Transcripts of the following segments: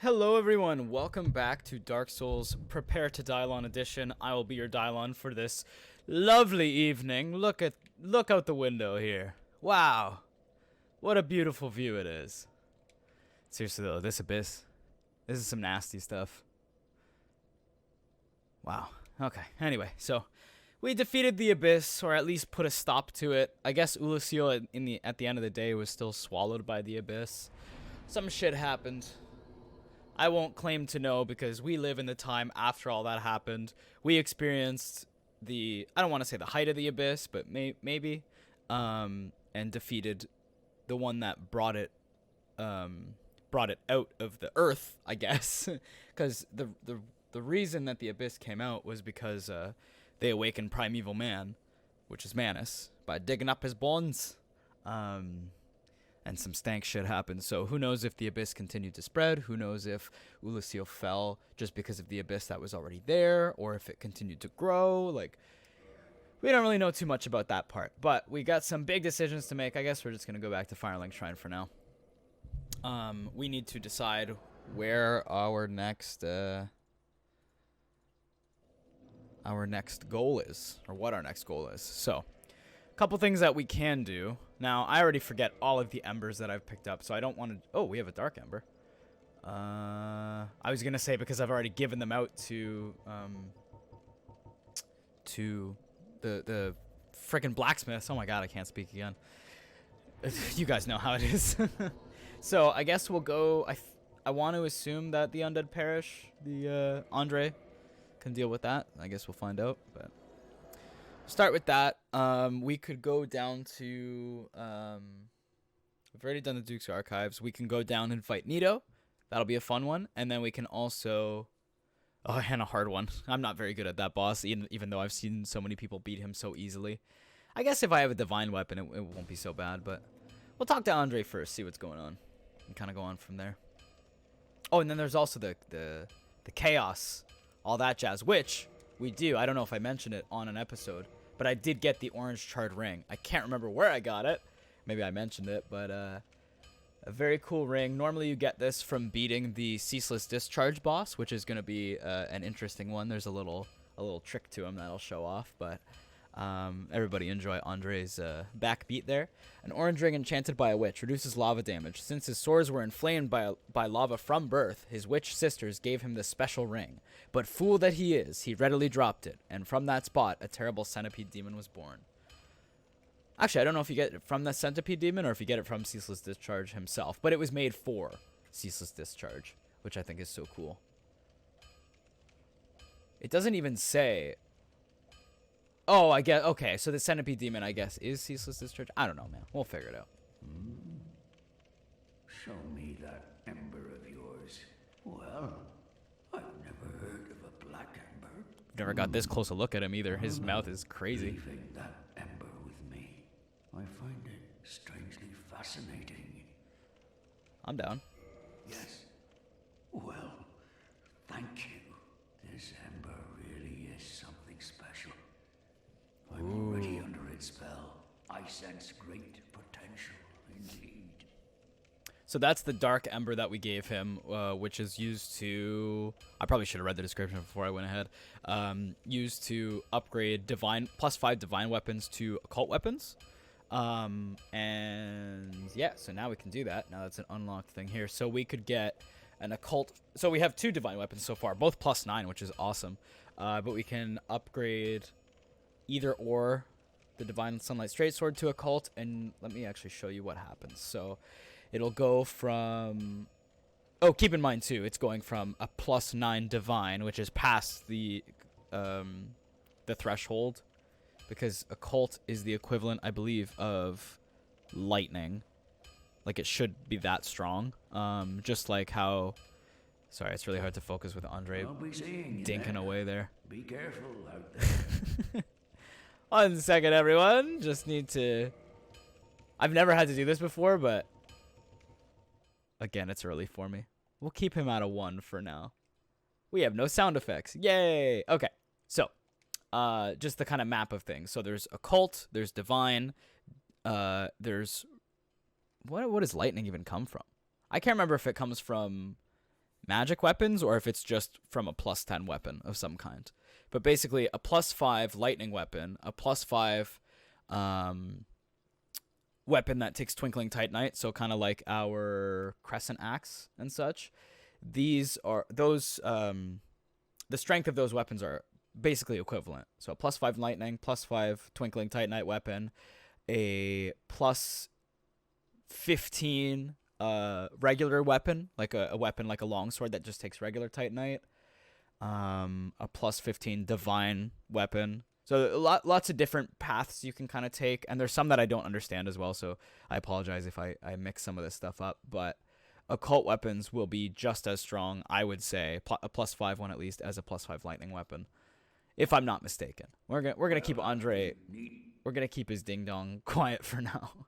Hello everyone, welcome back to Dark Souls Prepare to Dylon edition. I will be your Dylon for this lovely evening. Look out the window here. Wow. What a beautiful view it is. Seriously though, this abyss. This is some nasty stuff. Wow. Okay. Anyway, so we defeated the abyss, or at least put a stop to it. I guess Ulucio at the end of the day was still swallowed by the abyss. Some shit happened. I won't claim to know because we live in the time after all that happened. We experienced I don't want to say the height of the abyss, but maybe, and defeated the one that brought it out of the earth, I guess. Because the reason that the abyss came out was because they awakened primeval man, which is Manus, by digging up his bones. And some stank shit happened. So who knows if the abyss continued to spread? Who knows if Ulucio fell just because of the abyss that was already there, or if it continued to grow? Like, we don't really know too much about that part. But we got some big decisions to make. I guess we're just gonna go back to Firelink Shrine for now. We need to decide where our next goal is, or what our next goal is. So, a couple things that we can do. Now, I already forget all of the embers that I've picked up, so I don't want to... Oh, we have a dark ember. I was going to say because I've already given them out to the frickin' blacksmiths. Oh my god, I can't speak again. You guys know how it is. So, I guess we'll go... I want to assume that the undead perish. The Andre can deal with that. I guess we'll find out, but... Start with that. We could go down to... we've already done the Duke's Archives. We can go down and fight Nito. That'll be a fun one. And then we can also... Oh, and a hard one. I'm not very good at that boss, even though I've seen so many people beat him so easily. I guess if I have a divine weapon, it won't be so bad. But we'll talk to Andre first, see what's going on. And kind of go on from there. Oh, and then there's also the chaos. All that jazz, which... we do. I don't know if I mentioned it on an episode, but I did get the orange charred ring. I can't remember where I got it. Maybe I mentioned it, but a very cool ring. Normally you get this from beating the Ceaseless Discharge boss, which is going to be an interesting one. There's a little trick to him that I'll show off, but everybody enjoy Andre's backbeat there. An orange ring enchanted by a witch reduces lava damage. Since his sores were inflamed by lava from birth, his witch sisters gave him this special ring. But fool that he is, he readily dropped it, and from that spot, a terrible centipede demon was born. Actually, I don't know if you get it from the centipede demon or if you get it from Ceaseless Discharge himself, but it was made for Ceaseless Discharge, which I think is so cool. It doesn't even say... Oh, I guess, okay, so the centipede demon, I guess, is Ceaseless Discharge? I don't know, man. We'll figure it out. Show me that ember of yours. Well, I've never heard of a black ember. Never got this close a look at him either. His mouth is crazy. Leaving that ember with me. I find it strangely fascinating. I'm down. Yes. Well, thank you. This ember really is something special. I'm already under its spell. I sense great potential indeed. So that's the dark ember that we gave him, which is used to... I probably should have read the description before I went ahead. Used to upgrade +5 divine weapons to occult weapons. And yeah, so now we can do that. Now that's an unlocked thing here. So we could get an occult... So we have 2 divine weapons so far, both +9, which is awesome. But we can upgrade either or the Divine Sunlight Straight Sword to occult. And let me actually show you what happens. So... it'll go from... Oh, keep in mind, too, it's going from a +9 divine, which is past the threshold, because occult is the equivalent, I believe, of lightning. Like, it should be that strong. Just like how... Sorry, it's really hard to focus with Andre dinking away there. Be careful out there. 1 second, everyone. Just need to... I've never had to do this before, but... Again, it's early for me. We'll keep him at a 1 for now. We have no sound effects. Yay! Okay, so just the kind of map of things. So there's occult, there's divine, there's... What does lightning even come from? I can't remember if it comes from magic weapons or if it's just from a +10 weapon of some kind. But basically, a +5 lightning weapon, a +5 weapon that takes Twinkling Titanite, so kind of like our Crescent Axe and such. These are those. The strength of those weapons are basically equivalent. So a +5 lightning, +5 Twinkling Titanite weapon, a +15 regular weapon, like a weapon like a longsword that just takes regular Titanite. A +15 divine weapon. So lots of different paths you can kind of take, and there's some that I don't understand as well, so I apologize if I mix some of this stuff up, but occult weapons will be just as strong, I would say, a +5 one at least, as a +5 lightning weapon, if I'm not mistaken. We're gonna keep Andre, we're gonna keep his ding dong quiet for now,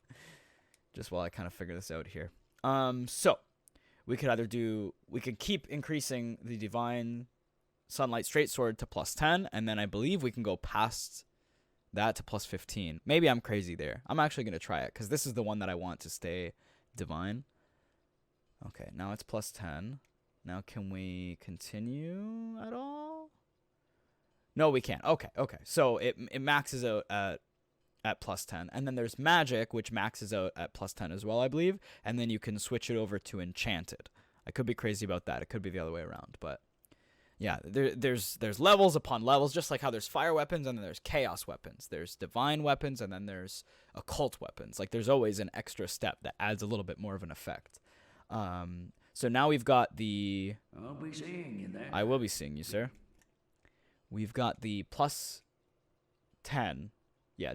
just while I kind of figure this out here. So we could keep increasing the divine sunlight straight sword to +10, and then I believe we can go past that to +15. Maybe I'm crazy there. I'm actually gonna try it because this is the one that I want to stay divine. Okay, now it's +10. Now can we continue at all? No, we can't. Okay. So it maxes out at +10, and then there's magic, which maxes out at +10 as well, I believe, and then you can switch it over to enchanted. I could be crazy about that. It could be the other way around, but yeah, there's levels upon levels, just like how there's fire weapons and then there's chaos weapons. There's divine weapons and then there's occult weapons. Like there's always an extra step that adds a little bit more of an effect. So now we've got the... I'll be seeing you there. I will be seeing you, sir. We've got the +10,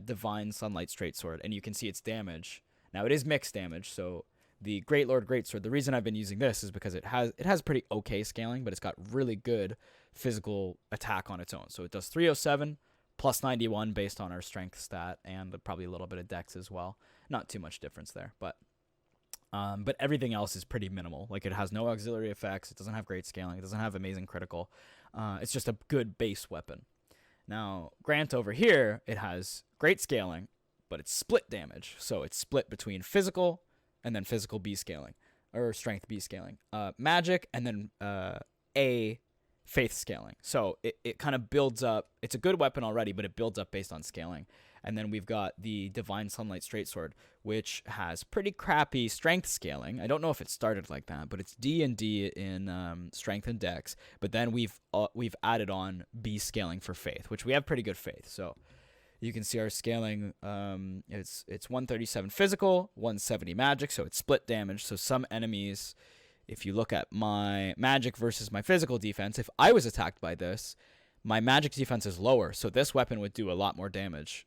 divine sunlight straight sword, and you can see its damage. Now it is mixed damage, so the Great Lord Greatsword, the reason I've been using this is because it has pretty okay scaling, but it's got really good physical attack on its own. So it does 307 +91 based on our strength stat, and probably a little bit of dex as well. Not too much difference there, but everything else is pretty minimal. Like it has no auxiliary effects, it doesn't have great scaling, it doesn't have amazing critical. It's just a good base weapon. Now, Grant over here, it has great scaling, but it's split damage. So it's split between physical and then physical B scaling, or strength B scaling, magic, and then A faith scaling. So it kind of builds up. It's a good weapon already, but it builds up based on scaling. And then we've got the Divine Sunlight Straight Sword, which has pretty crappy strength scaling. I don't know if it started like that, but it's D and D in strength and dex. But then we've added on B scaling for faith, which we have pretty good faith. So you can see our scaling. It's 137 physical, 170 magic, so it's split damage. So some enemies, if you look at my magic versus my physical defense, if I was attacked by this, my magic defense is lower, so this weapon would do a lot more damage.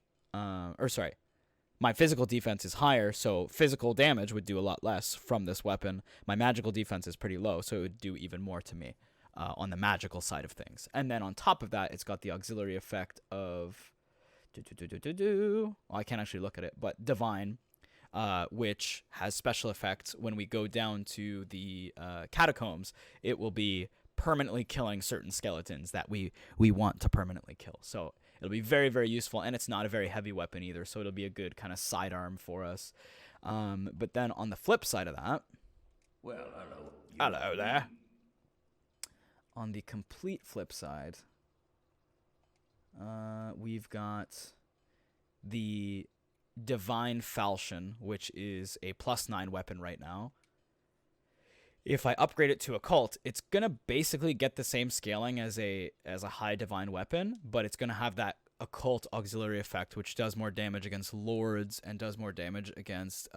My physical defense is higher, so physical damage would do a lot less from this weapon. My magical defense is pretty low, so it would do even more to me on the magical side of things. And then on top of that, it's got the auxiliary effect of... Well, I can't actually look at it, but Divine, which has special effects. When we go down to the catacombs, it will be permanently killing certain skeletons that we want to permanently kill. So it'll be very, very useful, and it's not a very heavy weapon either, so it'll be a good kind of sidearm for us. But then on the flip side of that... Well, hello there. On the complete flip side... we've got the Divine Falchion, which is a +9 weapon right now. If I upgrade it to Occult, it's gonna basically get the same scaling as a high Divine weapon, but it's gonna have that Occult auxiliary effect, which does more damage against lords and does more damage against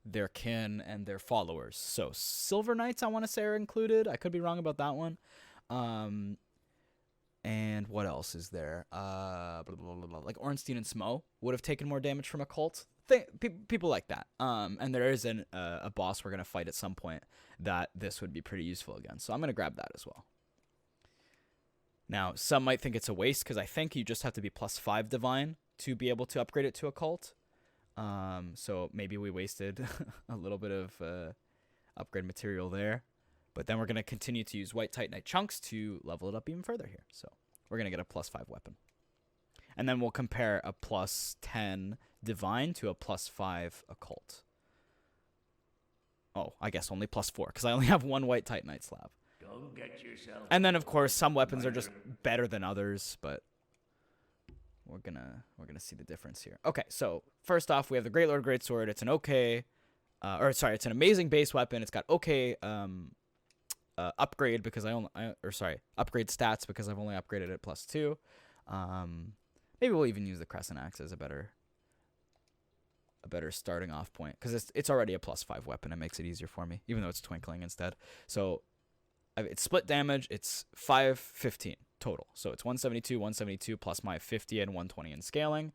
their kin and their followers. So Silver Knights, I want to say, are included. I could be wrong about that one. And what else is there? Like Ornstein and Smo would have taken more damage from Occult. People like that. And there is a boss we're going to fight at some point that this would be pretty useful against. So I'm going to grab that as well. Now, some might think it's a waste because I think you just have to be +5 Divine to be able to upgrade it to Occult. So maybe we wasted a little bit of upgrade material there. But then we're going to continue to use White Titanite chunks to level it up even further here. So we're going to get a +5 weapon. And then we'll compare a +10 Divine to a +5 Occult. Oh, I guess only +4, because I only have one White Titanite slab. Don't get yourself. And then, of course, some weapons are just better than others, but we're gonna see the difference here. Okay, so first off, we have the Great Lord Greatsword. It's an okay, it's an amazing base weapon. It's got okay upgrade because upgrade stats because I've only upgraded it +2. Maybe we'll even use the Crescent Axe as a better starting off point because it's already a +5 weapon. It makes it easier for me, even though it's twinkling instead. So it's split damage. It's 515 total. So it's 172 plus my 50 and 120 in scaling.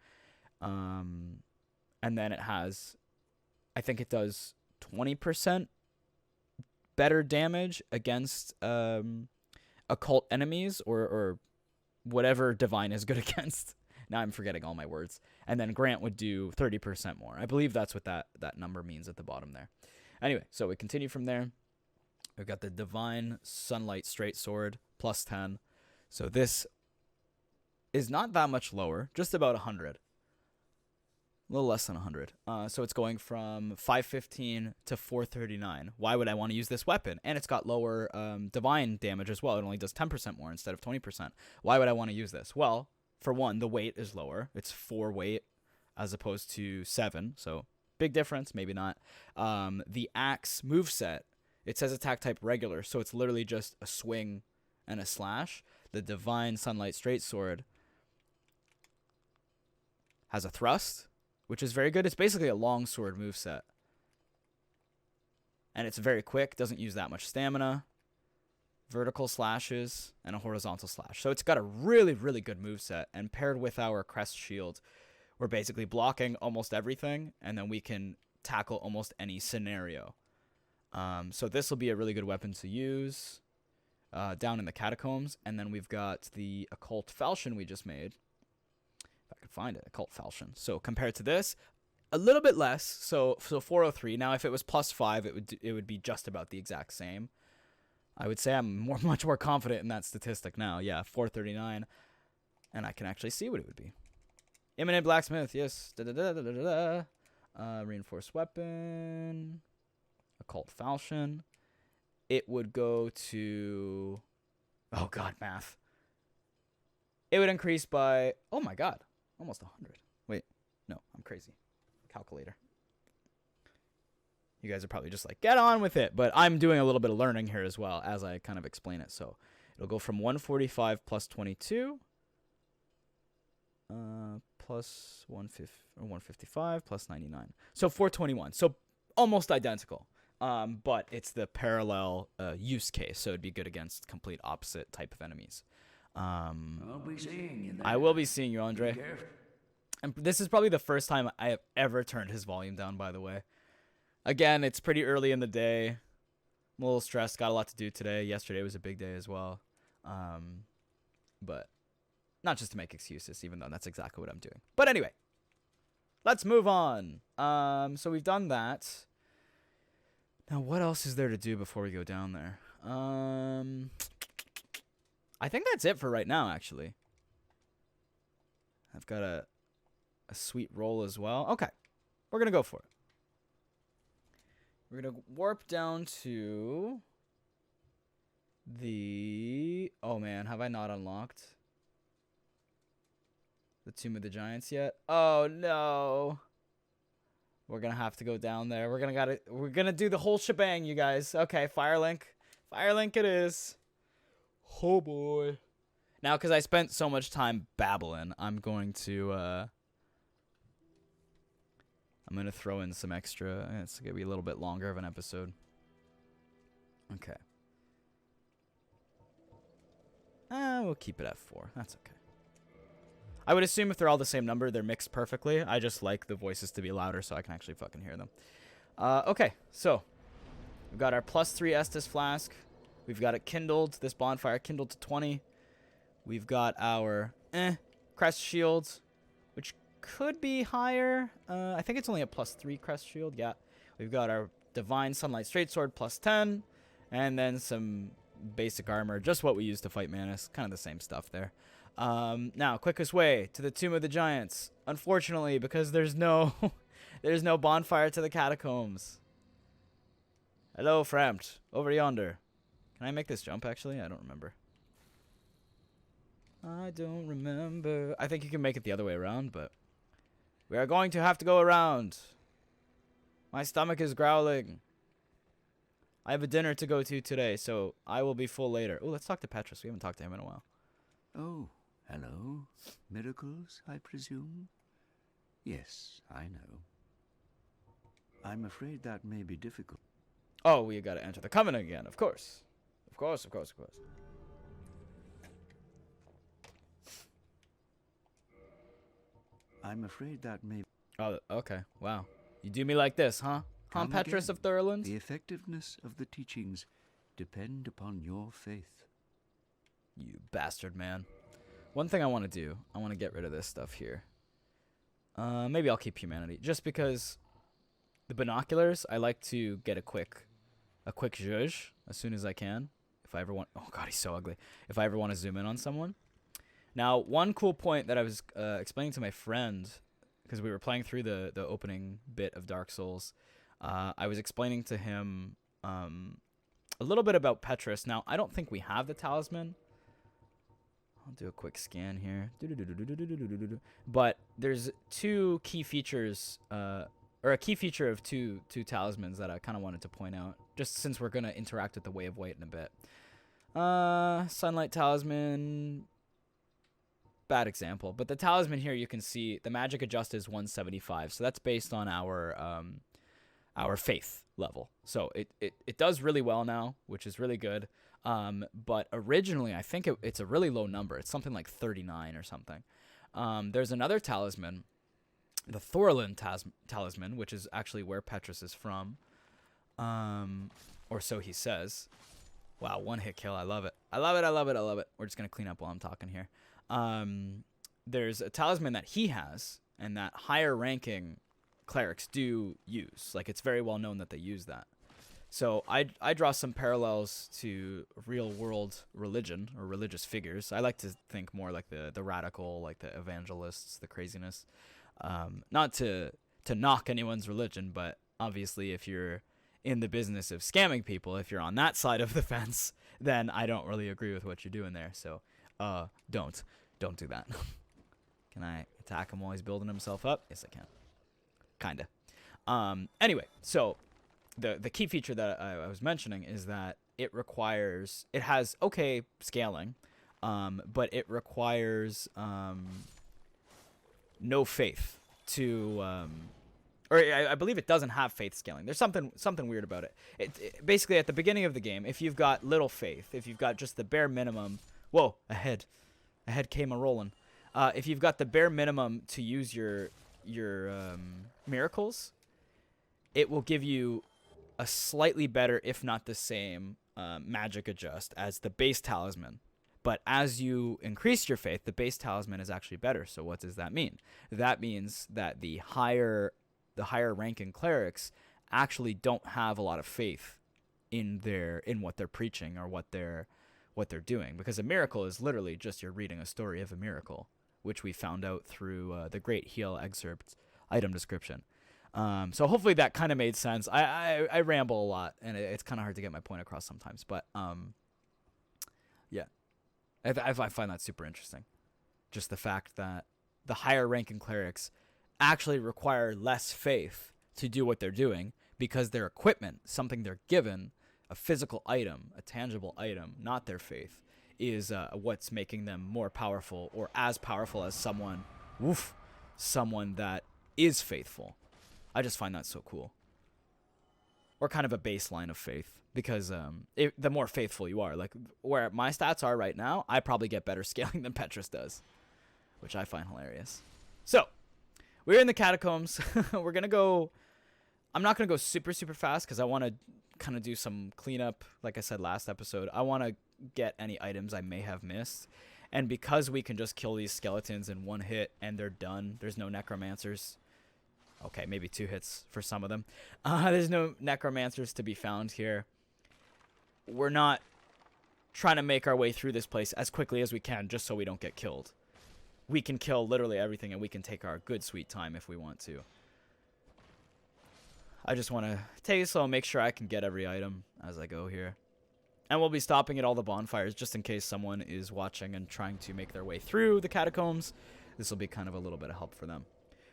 And then it has, I think it does 20% better damage against occult enemies or whatever divine is good against. Now I'm forgetting all my words. And then Grant would do 30% more. I believe that's what that number means at the bottom there. Anyway, so we continue from there. We've got the Divine Sunlight Straight Sword, +10. So this is not that much lower, just about 100. A little less than 100. So it's going from 515 to 439. Why would I want to use this weapon? And it's got lower divine damage as well. It only does 10% more instead of 20%. Why would I want to use this? Well, for one, the weight is lower. It's 4 weight as opposed to 7. So big difference, maybe not. The axe moveset, it says attack type regular. So it's literally just a swing and a slash. The Divine Sunlight Straight Sword has a thrust, which is very good. It's basically a long sword moveset. And it's very quick, doesn't use that much stamina. Vertical slashes, and a horizontal slash. So it's got a really, really good moveset. And paired with our crest shield, we're basically blocking almost everything, and then we can tackle almost any scenario. So this will be a really good weapon to use down in the catacombs. And then we've got the occult falchion we just made. If I could find it, occult falchion. So compared to this, a little bit less. So 403. Now, if it was +5, it would be just about the exact same. I would say I'm much more confident in that statistic now. Yeah, 439. And I can actually see what it would be. Imminent Blacksmith, yes. Reinforced Weapon. Occult Falchion. It would go to... Oh, God, math. It would increase by... Oh, my God. Almost 100. Wait. No, I'm crazy. Calculator. You guys are probably just like, get on with it. But I'm doing a little bit of learning here as well as I kind of explain it. So it'll go from 145 plus 22 plus 155 plus 99. So 421. So almost identical. But it's the parallel use case. So it'd be good against complete opposite type of enemies. I'll be seeing you then. I will be seeing you, Andre. And this is probably the first time I have ever turned his volume down, by the way. Again, it's pretty early in the day. I'm a little stressed. Got a lot to do today. Yesterday was a big day as well. But not just to make excuses, even though that's exactly what I'm doing. But anyway, let's move on. So we've done that. Now, what else is there to do before we go down there? I think that's it for right now, actually. I've got a sweet roll as well. Okay, we're going to go for it. We're going to warp down to the... Oh, man, have I not unlocked the Tomb of the Giants yet? Oh, no. We're going to have to go down there. We're going to do the whole shebang, you guys. Okay, Firelink. Firelink it is. Oh, boy. Now, because I spent so much time babbling, I'm going to throw in some extra. It's going to be a little bit longer of an episode. Okay. We'll keep it at 4. That's okay. I would assume if they're all the same number, they're mixed perfectly. I just like the voices to be louder so I can actually fucking hear them. Okay, so we've got our +3 Estus Flask. We've got it kindled, this bonfire kindled to 20. We've got our Crest Shield, which could be higher. I think it's only a +3 Crest Shield, yeah. We've got our Divine Sunlight Straight Sword +10, and then some basic armor, just what we use to fight Manus. Kind of the same stuff there. Now, quickest way to the Tomb of the Giants. Unfortunately, because there's no there's no bonfire to the catacombs. Hello, Frampt. Over yonder. Can I make this jump, actually? I don't remember. I don't remember. I think you can make it the other way around, but... We are going to have to go around. My stomach is growling. I have a dinner to go to today, so I will be full later. Oh, let's talk to Petrus. We haven't talked to him in a while. Oh, hello. Miracles, I presume? Yes, I know. I'm afraid that may be difficult. Oh, we gotta enter the covenant again, of course. Of course, of course, of course. I'm afraid that may... Oh, okay. Wow. You do me like this, huh? Huh, Come Petrus again. of Thurland? The effectiveness of the teachings depend upon your faith. You bastard, man. One thing I want to do, I want to get rid of this stuff here. Maybe I'll keep humanity. Just because the binoculars, I like to get a quick zhuzh as soon as I can. If I ever want... Oh, God, he's so ugly. If I ever want to zoom in on someone. Now, one cool point that I was explaining to my friend, because we were playing through the opening bit of Dark Souls, I was explaining to him a little bit about Petrus. Now, I don't think we have the talisman. I'll do a quick scan here. But there's two key features, or a key feature of two talismans that I kind of wanted to point out, just since we're going to interact with the Way of White in a bit. Sunlight Talisman... Bad example, but the talisman here, you can see the magic adjust is 175, so that's based on our faith level. So it does really well now, which is really good. But originally, I think it's a really low number. It's something like 39 or something. There's another talisman, the Thorlin talisman, which is actually where Petrus is from, or so he says. Wow, one hit kill. I love it. I love it. I love it. I love it. We're just gonna clean up while I'm talking here. There's a talisman that he has, and that higher ranking clerics do use. Like, it's very well known that they use that. So I draw some parallels to real world religion or religious figures. I like to think more like the radical, like the evangelists, the craziness. Not to knock anyone's religion, but obviously if you're in the business of scamming people, if you're on that side of the fence, then I don't really agree with what you're doing there. So don't do that. Can I attack him while he's building himself up? Yes, I can. Kinda. Anyway, so the key feature that I was mentioning is that it has okay scaling, but it requires no faith to, or I believe it doesn't have faith scaling. There's something weird about it. It basically at the beginning of the game, if you've got little faith, if you've got just the bare minimum, whoa, ahead came a rolling. If you've got the bare minimum to use your miracles, it will give you a slightly better, if not the same, magic adjust as the base talisman. But as you increase your faith, the base talisman is actually better. So what does that mean? That means that the higher ranking clerics actually don't have a lot of faith in what they're preaching or what they're doing, because a miracle is literally just you're reading a story of a miracle, which we found out through the Great Heal excerpt item description. So hopefully that kind of made sense. I ramble a lot, and it's kind of hard to get my point across sometimes, but yeah, I find that super interesting. Just the fact that the higher ranking clerics actually require less faith to do what they're doing, because their equipment, something they're given, a physical item, a tangible item, not their faith, is what's making them more powerful, or as powerful as someone that is faithful. I just find that so cool. Or kind of a baseline of faith, because the more faithful you are, like where my stats are right now, I probably get better scaling than Petrus does, which I find hilarious. So, we're in the catacombs. We're going to go... I'm not going to go super, super fast, because I want to kind of do some cleanup, like I said last episode. I want to get any items I may have missed. And because we can just kill these skeletons in one hit and they're done, there's no necromancers. Okay, maybe 2 hits for some of them. There's no necromancers to be found here. We're not trying to make our way through this place as quickly as we can just so we don't get killed. We can kill literally everything, and we can take our good sweet time if we want to. I just want to take it slow and make sure I can get every item as I go here. And we'll be stopping at all the bonfires just in case someone is watching and trying to make their way through the catacombs. This will be kind of a little bit of help for them.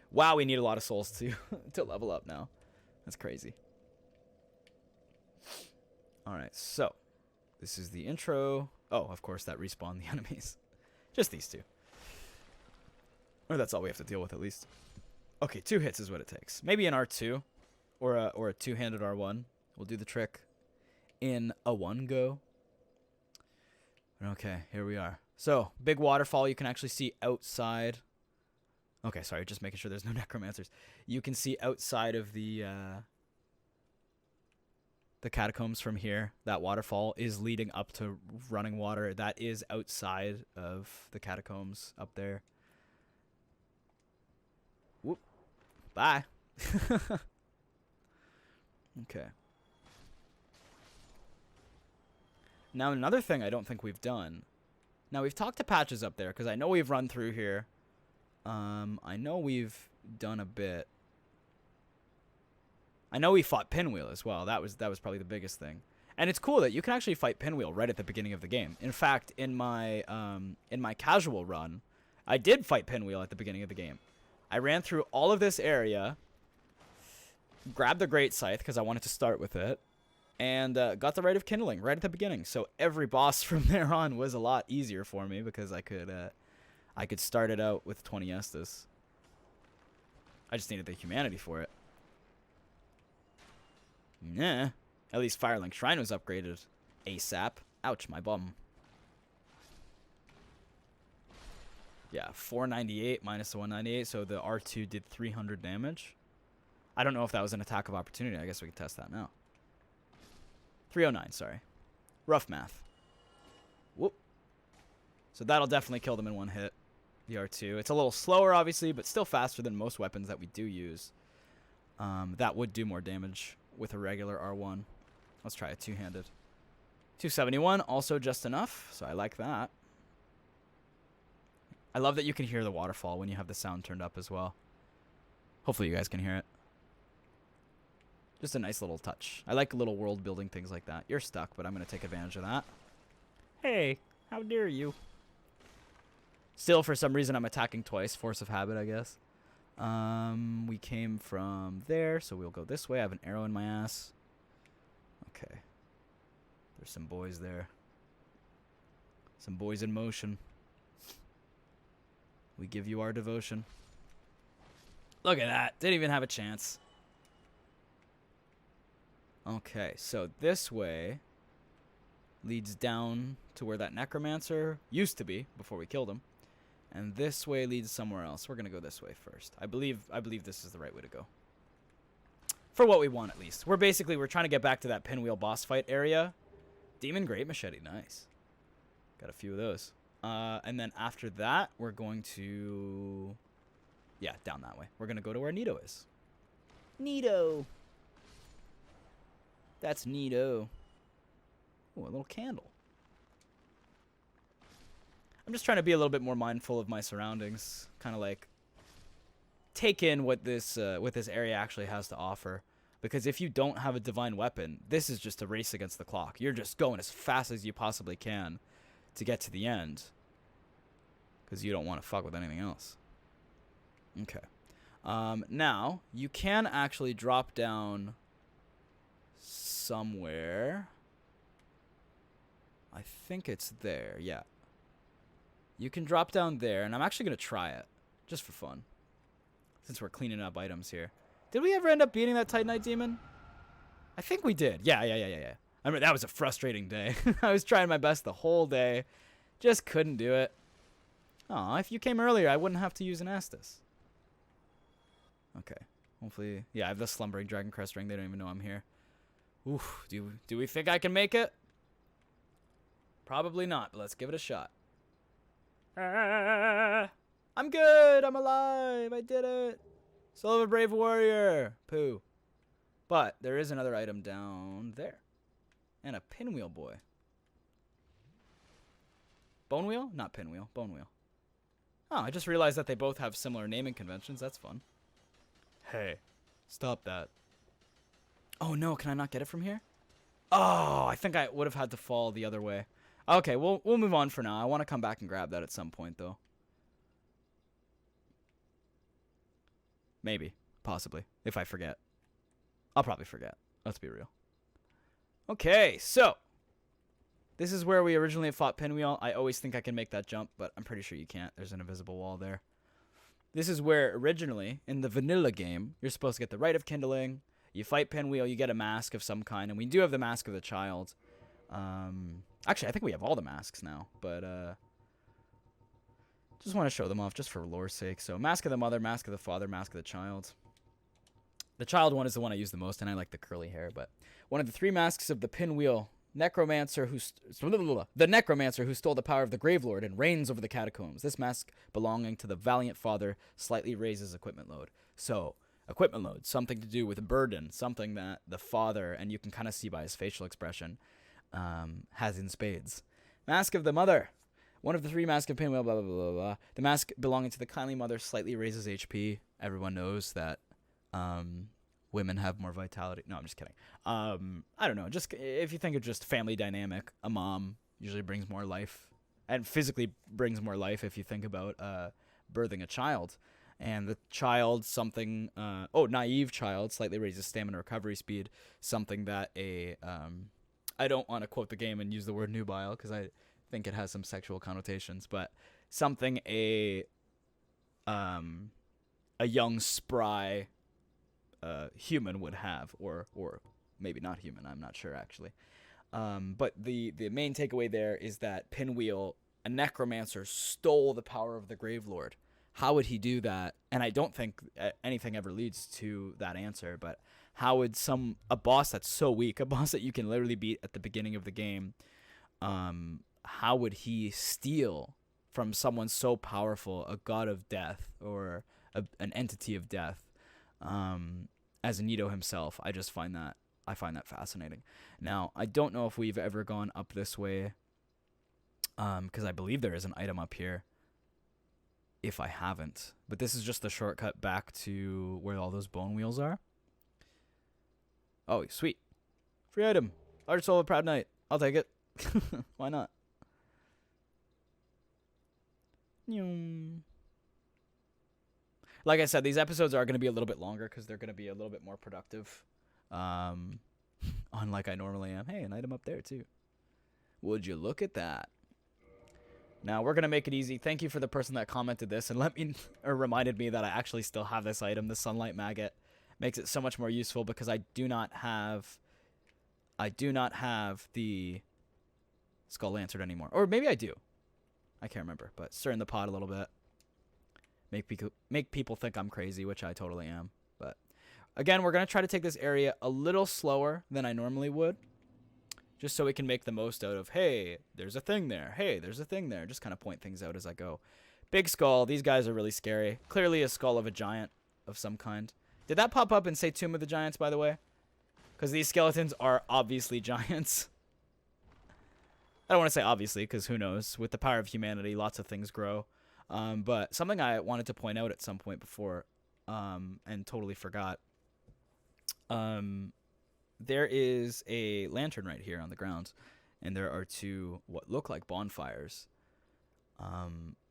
Wow, we need a lot of souls to to level up now. That's crazy. Alright, so this is the intro. Oh, of course, that respawn the enemies. Just these two. Or that's all we have to deal with, at least. Okay, 2 hits is what it takes. Maybe an R2 or a two-handed R1 will do the trick in a one go. Okay, here we are. So, big waterfall you can actually see outside. Okay, sorry, just making sure there's no necromancers. You can see outside of the catacombs from here. That waterfall is leading up to running water. That is outside of the catacombs up there. Whoop. Bye. Okay. Now, another thing I don't think we've done. Now, we've talked to Patches up there, because I know we've run through here. I know we've done a bit. I know we fought Pinwheel as well. That was probably the biggest thing. And it's cool that you can actually fight Pinwheel right at the beginning of the game. In fact, in my casual run, I did fight Pinwheel at the beginning of the game. I ran through all of this area, grabbed the Great Scythe, because I wanted to start with it, and got the Rite of Kindling right at the beginning. So every boss from there on was a lot easier for me because I could start it out with 20 Estus. I just needed the humanity for it. Nah. At least Firelink Shrine was upgraded ASAP. Ouch, my bum. Yeah, 498 minus the 198, so the R2 did 300 damage. I don't know if that was an attack of opportunity. I guess we could test that now. 309, sorry. Rough math. Whoop. So that'll definitely kill them in one hit, the R2. It's a little slower, obviously, but still faster than most weapons that we do use. That would do more damage with a regular R1. Let's try a two-handed. 271, also just enough, so I like that. I love that you can hear the waterfall when you have the sound turned up as well. Hopefully you guys can hear it. Just a nice little touch. I like little world building things like that. You're stuck, but I'm going to take advantage of that. Hey, how dare you? Still, for some reason, I'm attacking twice. Force of habit, I guess. We came from there, so we'll go this way. I have an arrow in my ass. Okay. There's some boys there. Some boys in motion. We give you our devotion. Look at that. Didn't even have a chance. Okay, so this way leads down to where that necromancer used to be before we killed him. And this way leads somewhere else. We're going to go this way first. I believe this is the right way to go. For what we want, at least. We're trying to get back to that Pinwheel boss fight area. Demon Great Machete, nice. Got a few of those. And then after that, we're going to... Yeah, down that way. We're going to go to where Nito is. Nito! That's neato. Ooh, a little candle. I'm just trying to be a little bit more mindful of my surroundings. Kind of like take in what this area actually has to offer. Because if you don't have a divine weapon, this is just a race against the clock. You're just going as fast as you possibly can to get to the end. Because you don't want to fuck with anything else. Okay. Now, you can actually drop down somewhere. I think it's there, yeah. You can drop down there, and I'm actually going to try it, just for fun, since we're cleaning up items here. Did we ever end up beating that Titanite demon? I think we did. Yeah. I mean, that was a frustrating day. I was trying my best the whole day. Just couldn't do it. Aw, if you came earlier, I wouldn't have to use an Estus. Okay. Hopefully... Yeah, I have the Slumbering Dragon Crest ring. They don't even know I'm here. Oof. Do we think I can make it? Probably not, but let's give it a shot. I'm good. I'm alive. I did it. Soul of a brave warrior. Pooh. But there is another item down there. And a pinwheel boy. Bone wheel? Not pinwheel. Bone wheel. Oh, I just realized that they both have similar naming conventions. That's fun. Hey. Stop that. Oh no, can I not get it from here? Oh, I think I would have had to fall the other way. Okay, we'll move on for now. I want to come back and grab that at some point, though. Maybe. Possibly. If I forget. I'll probably forget. Let's be real. Okay, so. This is where we originally fought Pinwheel. I always think I can make that jump, but I'm pretty sure you can't. There's an invisible wall there. This is where originally, in the vanilla game, you're supposed to get the Rite of Kindling. You fight Pinwheel, you get a mask of some kind, and we do have the Mask of the Child. Actually, I think we have all the masks now, but just want to show them off just for lore's sake. So, Mask of the Mother, Mask of the Father, Mask of the Child. The Child one is the one I use the most, and I like the curly hair, but one of the 3 masks of the Pinwheel Necromancer who the necromancer who stole the power of the Gravelord and reigns over the catacombs. This mask belonging to the valiant father slightly raises equipment load. So, equipment load, something to do with a burden, something that the father, and you can kind of see by his facial expression, has in spades. Mask of the Mother. One of the 3 masks of Pinwheel, blah, blah, blah, blah, blah. The mask belonging to the kindly mother slightly raises HP. Everyone knows that women have more vitality. No, I'm just kidding. I don't know. Just if you think of just family dynamic, a mom usually brings more life and physically brings more life if you think about birthing a child. And the child, something, naive child, slightly raises stamina recovery speed, something that I don't want to quote the game and use the word nubile because I think it has some sexual connotations, but something a young, spry human would have, or maybe not human, I'm not sure actually. But the main takeaway there is that Pinwheel, a necromancer, stole the power of the Gravelord. How would he do that? And I don't think anything ever leads to that answer, but how would a boss that's so weak, a boss that you can literally beat at the beginning of the game, how would he steal from someone so powerful, a god of death or an entity of death? As Nito himself, I find that fascinating. Now, I don't know if we've ever gone up this way, because I believe there is an item up here. If I haven't, but this is just the shortcut back to where all those bone wheels are. Oh, sweet, free item, large soul of proud knight. I'll take it. Why not? Like I said, these episodes are going to be a little bit longer because they're going to be a little bit more productive. Unlike I normally am. Hey, an item up there too. Would you look at that? Now, we're going to make it easy. Thank you for the person that commented this and reminded me that I actually still have this item, the Sunlight Maggot. Makes it so much more useful because I do not have the Skull Lantern anymore. Or maybe I do. I can't remember, but stir in the pot a little bit. Make people think I'm crazy, which I totally am. But again, we're going to try to take this area a little slower than I normally would. Just so we can make the most out of, hey, there's a thing there. Hey, there's a thing there. Just kind of point things out as I go. Big skull. These guys are really scary. Clearly a skull of a giant of some kind. Did that pop up and say Tomb of the Giants, by the way? Because these skeletons are obviously giants. I don't want to say obviously, because who knows. With the power of humanity, lots of things grow. But something I wanted to point out at some point before, and totally forgot. There is a lantern right here on the ground, and there are 2 what look like bonfires.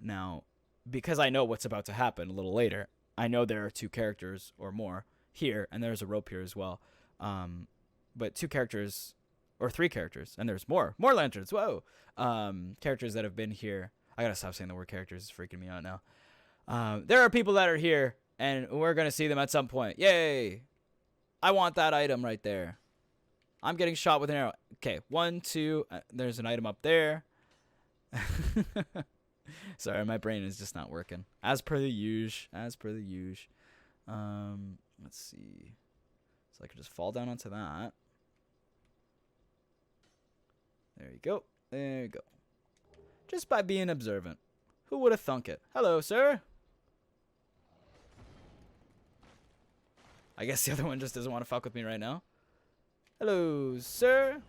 Now, because I know what's about to happen a little later, I know there are 2 characters or more here, and there's a rope here as well. But 2 characters, or 3 characters, and there's more lanterns. Whoa! Characters that have been here. I gotta stop saying the word characters. It's freaking me out now. There are people that are here, and we're gonna see them at some point. Yay! I want that item right there. I'm getting shot with an arrow. Okay, 1, 2. There's an item up there. Sorry, my brain is just not working. As per the usual. Let's see. So I could just fall down onto that. There you go. There you go. Just by being observant. Who would have thunk it? Hello, sir. I guess the other one just doesn't want to fuck with me right now. Hello, sir.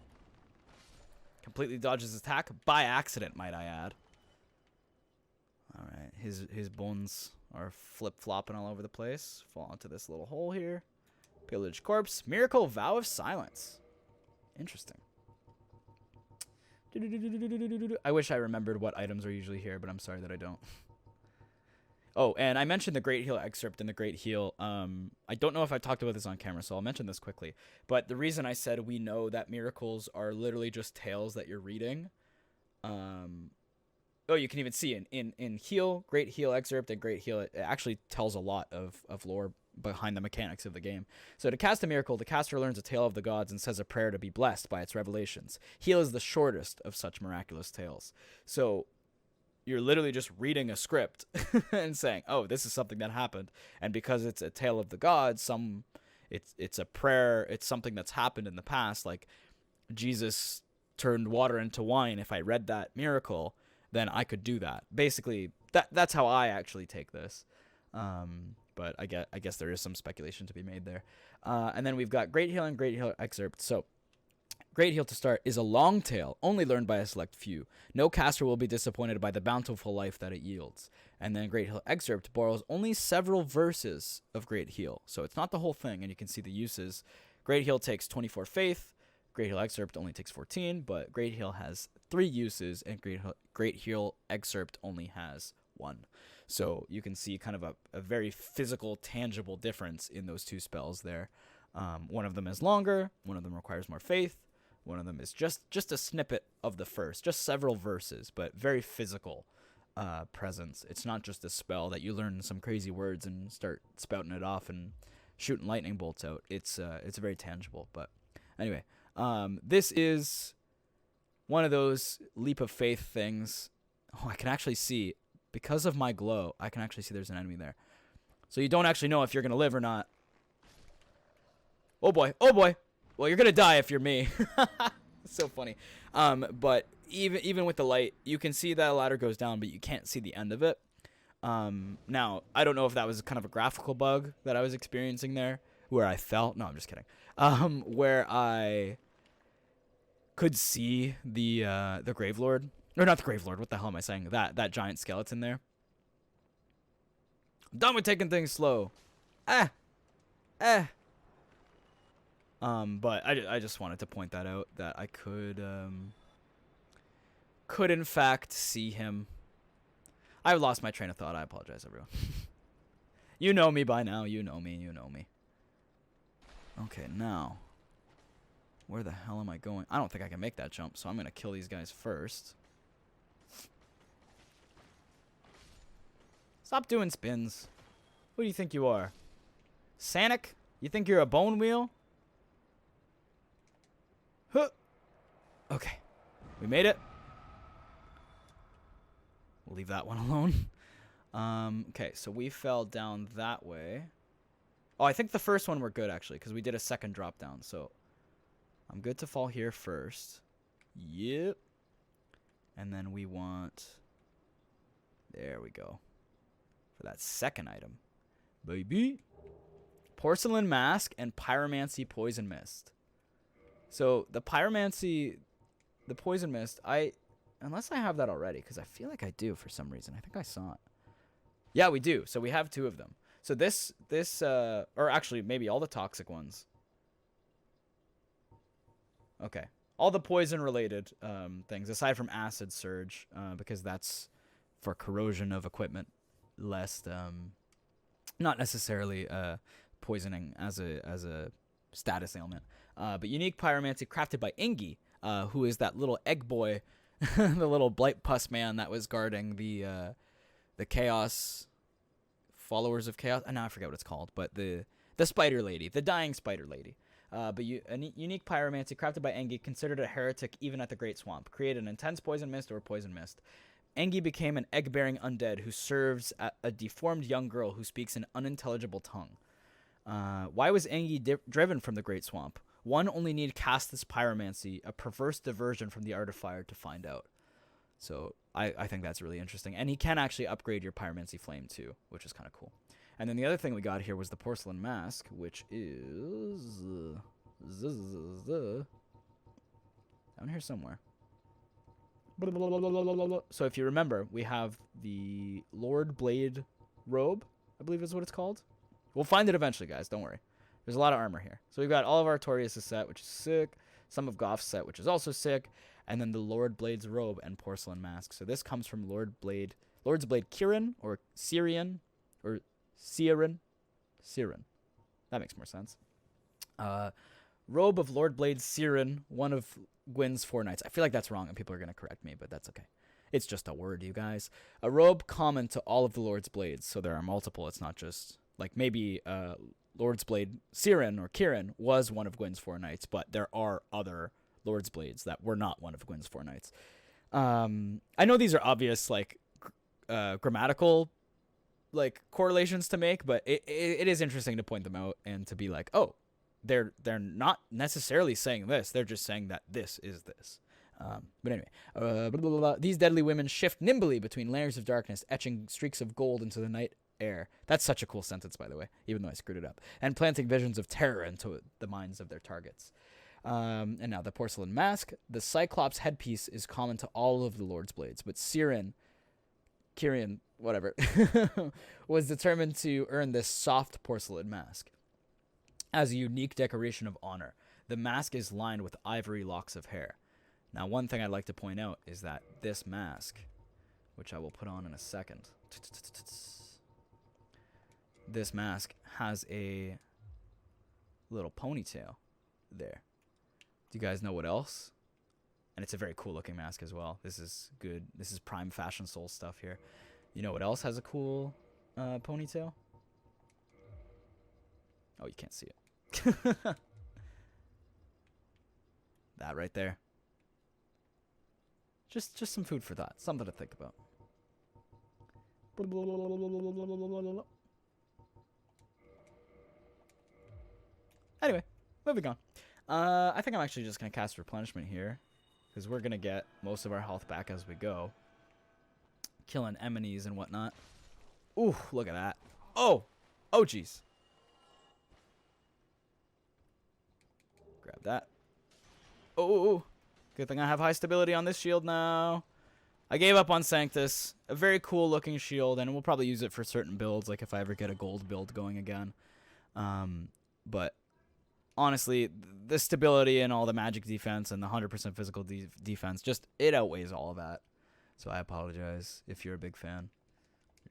Completely dodges his attack by accident, might I add. Alright, his bones are flip-flopping all over the place. Fall into this little hole here. Pillaged corpse. Miracle vow of silence. Interesting. I wish I remembered what items are usually here, but I'm sorry that I don't. Oh, and I mentioned the Great Heal excerpt and the Great Heal. I don't know if I talked about this on camera, so I'll mention this quickly. But the reason I said we know that miracles are literally just tales that you're reading. Oh, you can even see in Heal, Great Heal excerpt, and Great Heal, it actually tells a lot of lore behind the mechanics of the game. So to cast a miracle, the caster learns a tale of the gods and says a prayer to be blessed by its revelations. Heal is the shortest of such miraculous tales. So you're literally just reading a script and saying, oh, this is something that happened. And because it's a tale of the gods, it's a prayer, it's something that's happened in the past, like Jesus turned water into wine. If I read that miracle, then I could do that. Basically, that's how I actually take this. But I guess there is some speculation to be made there. And then we've got Great Heal and Great Heal excerpt. So Great Heal to start is a long tale, only learned by a select few. No caster will be disappointed by the bountiful life that it yields. And then Great Heal excerpt borrows only several verses of Great Heal. So it's not the whole thing, and you can see the uses. Great Heal takes 24 faith. Great Heal excerpt only takes 14, but Great Heal has 3 uses, and Great Heal excerpt only has 1. So you can see kind of a very physical, tangible difference in those 2 spells there. One of them is longer, one of them requires more faith, one of them is just a snippet of the first, just several verses, but very physical presence. It's not just a spell that you learn some crazy words and start spouting it off and shooting lightning bolts out. It's very tangible. But anyway, this is one of those leap of faith things. Oh, I can actually see, because of my glow, I can actually see there's an enemy there. So you don't actually know if you're going to live or not. Oh boy. Oh boy. Well, you're going to die if you're me. It's so funny. But even with the light, you can see that ladder goes down, but you can't see the end of it. Now, I don't know if that was kind of a graphical bug that I was experiencing there, where I fell. No, I'm just kidding. Where I could see the Gravelord. Or not the Gravelord, what the hell am I saying? That giant skeleton there. I'm done with taking things slow. But I just wanted to point that out, that I could in fact see him. I've lost my train of thought. I apologize, everyone. You know me by now. You know me. Okay, now. Where the hell am I going? I don't think I can make that jump, so I'm going to kill these guys first. Stop doing spins. Who do you think you are? Sanic? You think you're a bone wheel? Huh. Okay. We made it. We'll leave that one alone. Okay, so we fell down that way. Oh, I think the first one we're good, actually, because we did a second drop down. So I'm good to fall here first. Yep. And then we want... There we go. For that second item. Baby. Porcelain Mask and Pyromancy Poison Mist. So the Pyromancy, the Poison Mist, unless I have that already, because I feel like I do for some reason. I think I saw it. Yeah, we do. So we have 2 of them. So this, or actually maybe all the toxic ones. Okay. All the poison related things, aside from Acid Surge, because that's for corrosion of equipment, lest, not necessarily poisoning as a status ailment. But unique pyromancy crafted by Ingi, who is that little egg boy, the little blight pus man that was guarding the chaos followers of chaos. Now I forget what it's called, but the spider lady, the dying spider lady. But a unique pyromancy crafted by Engi, considered a heretic even at the Great Swamp. Created an intense poison mist or poison mist. Engi became an egg-bearing undead who serves a deformed young girl who speaks an unintelligible tongue. Why was Engi driven from the Great Swamp? One only need cast this pyromancy, a perverse diversion from the art of fire, to find out. So I think that's really interesting. And he can actually upgrade your pyromancy flame too, which is kind of cool. And then the other thing we got here was the porcelain mask, which is down here somewhere. So if you remember, we have the Lord Blade robe, I believe is what it's called. We'll find it eventually, guys. Don't worry. There's a lot of armor here. So we've got all of our Artorias set, which is sick. Some of Goth's set, which is also sick, and then the Lord Blade's robe and porcelain mask. So this comes from Lord's Blade Kieran, or Syrian, or Siren. That makes more sense. Robe of Lord Blade Siren, one of Gwyn's 4 knights. I feel like that's wrong, and people are going to correct me, but that's okay. It's just a word, you guys. A robe common to all of the Lord's Blades, so there are multiple. It's not just, like, maybe Lord's Blade Siren or Kieran was one of Gwyn's 4 knights, but there are other Lord's Blades that were not one of Gwyn's 4 knights. I know these are obvious, like, grammatical, like, correlations to make, but it is interesting to point them out and to be like, oh, they're not necessarily saying this. They're just saying that this is this. But anyway, blah, blah, blah, blah. These deadly women shift nimbly between layers of darkness, etching streaks of gold into the night air. That's such a cool sentence, by the way, even though I screwed it up. And planting visions of terror into the minds of their targets. And now the porcelain mask. The Cyclops headpiece is common to all of the Lord's Blades, but Kieran, whatever, was determined to earn this soft porcelain mask as a unique decoration of honor. The mask is lined with ivory locks of hair. Now, one thing I'd like to point out is that this mask, which I will put on in a second, this mask has a little ponytail there. Do you guys know what else? And it's a very cool looking mask as well. This is good. This is prime Fashion Soul stuff here. You know what else has a cool ponytail? Oh, you can't see it. That right there. Just some food for thought. Something to think about. Anyway, moving on. I think I'm actually just going to cast Replenishment here, because we're going to get most of our health back as we go. Killing enemies and whatnot. Ooh, look at that. Oh! Oh, jeez. Grab that. Oh! Good thing I have high stability on this shield now. I gave up on Sanctus. A very cool looking shield, and we'll probably use it for certain builds, like if I ever get a gold build going again. But honestly, the stability and all the magic defense and the 100% physical defense, just, it outweighs all of that. So I apologize if you're a big fan.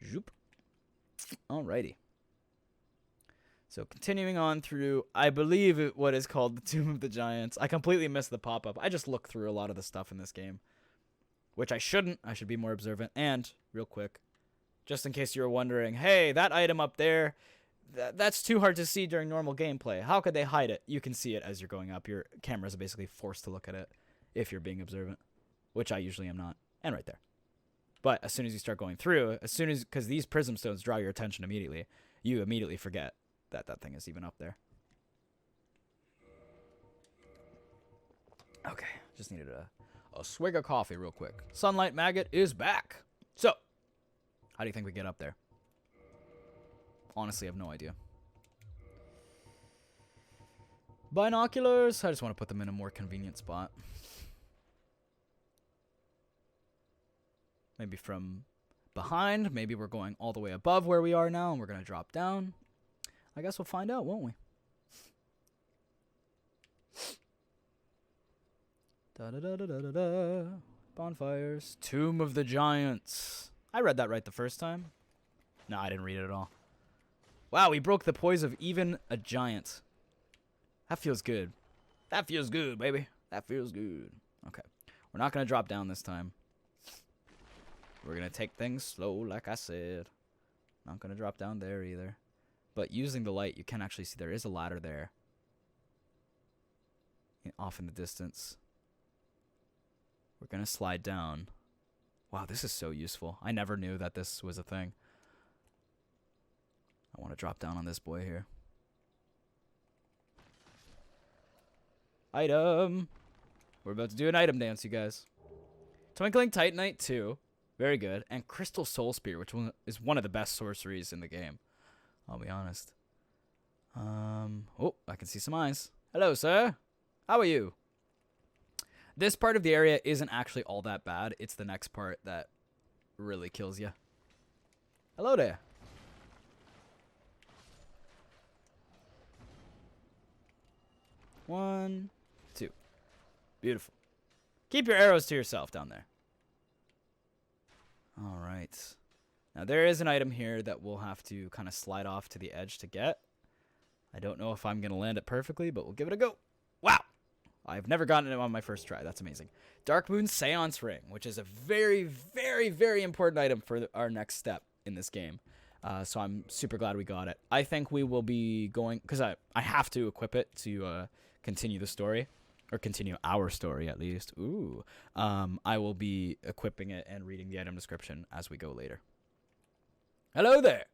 Zoop. Alrighty. So continuing on through, I believe what is called the Tomb of the Giants. I completely missed the pop-up. I just look through a lot of the stuff in this game, which I shouldn't. I should be more observant. And, real quick, just in case you were wondering, hey, that item up there, that's too hard to see during normal gameplay. How could they hide it? You can see it as you're going up. Your cameras are basically forced to look at it if you're being observant, which I usually am not. And right there. But as soon as you start going through, because these prism stones draw your attention immediately, you immediately forget that that thing is even up there. Okay, just needed a swig of coffee real quick. Sunlight Maggot is back. So, how do you think we get up there? Honestly, I have no idea. Binoculars. I just want to put them in a more convenient spot. Maybe from behind. Maybe we're going all the way above where we are now and we're going to drop down. I guess we'll find out, won't we? Da-da-da-da-da-da. Bonfires. Tomb of the Giants. I read that right the first time. No, I didn't read it at all. Wow, we broke the poise of even a giant. That feels good. That feels good, baby. That feels good. Okay. We're not going to drop down this time. We're going to take things slow, like I said. Not going to drop down there either. But using the light, you can actually see there is a ladder there. Off in the distance. We're going to slide down. Wow, this is so useful. I never knew that this was a thing. I want to drop down on this boy here. Item. We're about to do an item dance, you guys. Twinkling Titanite 2. Very good. And Crystal Soul Spear, which is one of the best sorceries in the game. I'll be honest. Oh, I can see some eyes. Hello, sir. How are you? This part of the area isn't actually all that bad. It's the next part that really kills you. Hello there. One, two. Beautiful. Keep your arrows to yourself down there. All right. Now, there is an item here that we'll have to kind of slide off to the edge to get. I don't know if I'm going to land it perfectly, but we'll give it a go. Wow. I've never gotten it on my first try. That's amazing. Dark Moon Seance Ring, which is a very, very, very important item for our next step in this game. So I'm super glad we got it. I think we will be going, because I have to equip it to continue the story, or continue our story at least. Ooh. I will be equipping it and reading the item description as we go later. Hello there.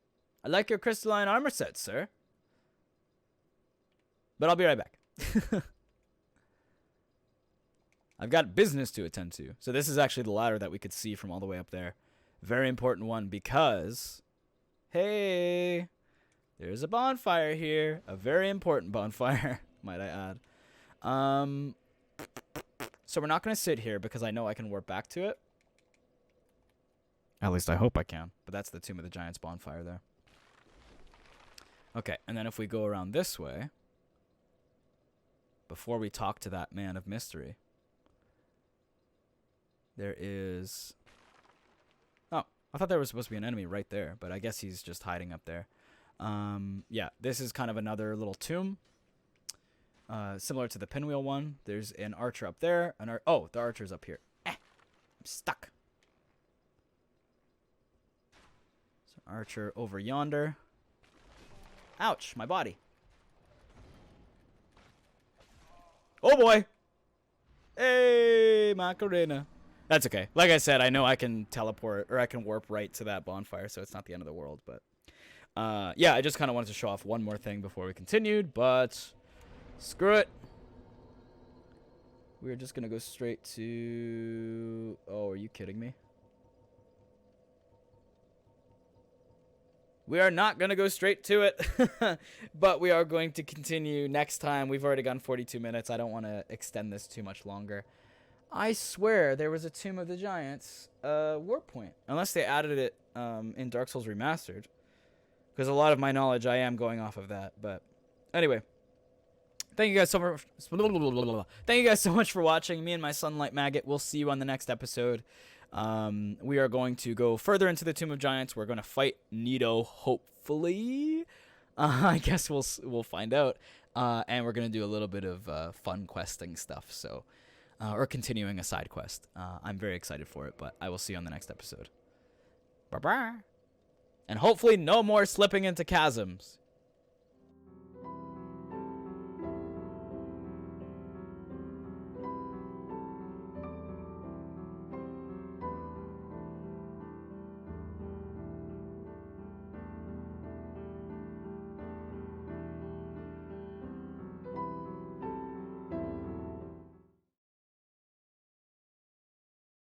I like your crystalline armor set, sir. But I'll be right back. I've got business to attend to. So this is actually the ladder that we could see from all the way up there. Very important one because, hey, there's a bonfire here. A very important bonfire, might I add. So we're not going to sit here because I know I can warp back to it. At least I hope I can. But that's the Tomb of the Giants bonfire there. Okay, and then if we go around this way, before we talk to that man of mystery, there is... Oh, I thought there was supposed to be an enemy right there, but I guess he's just hiding up there. Yeah, this is kind of another little tomb. Similar to the pinwheel one. There's an archer up there. Oh, the archer's up here. I'm stuck. So archer over yonder. Ouch, my body. Oh boy. Hey, Macarena. That's okay. Like I said, I know I can teleport, or I can warp right to that bonfire, so it's not the end of the world. But yeah, I just kind of wanted to show off one more thing before we continued, but screw it. We're just going to go straight to... Oh, are you kidding me? We are not going to go straight to it, but we are going to continue next time. We've already gone 42 minutes. I don't want to extend this too much longer. I swear there was a Tomb of the Giants warp point. Unless they added it in Dark Souls Remastered. Because a lot of my knowledge, I am going off of that. But anyway, thank you guys so much. Thank you guys so much for watching. Me and my Sunlight Maggot. We'll see you on the next episode. We are going to go further into the Tomb of Giants. We're going to fight Nito, hopefully. I guess we'll find out. And we're going to do a little bit of fun questing stuff. So, or continuing a side quest. I'm very excited for it, but I will see you on the next episode. Bye-bye. And hopefully no more slipping into chasms.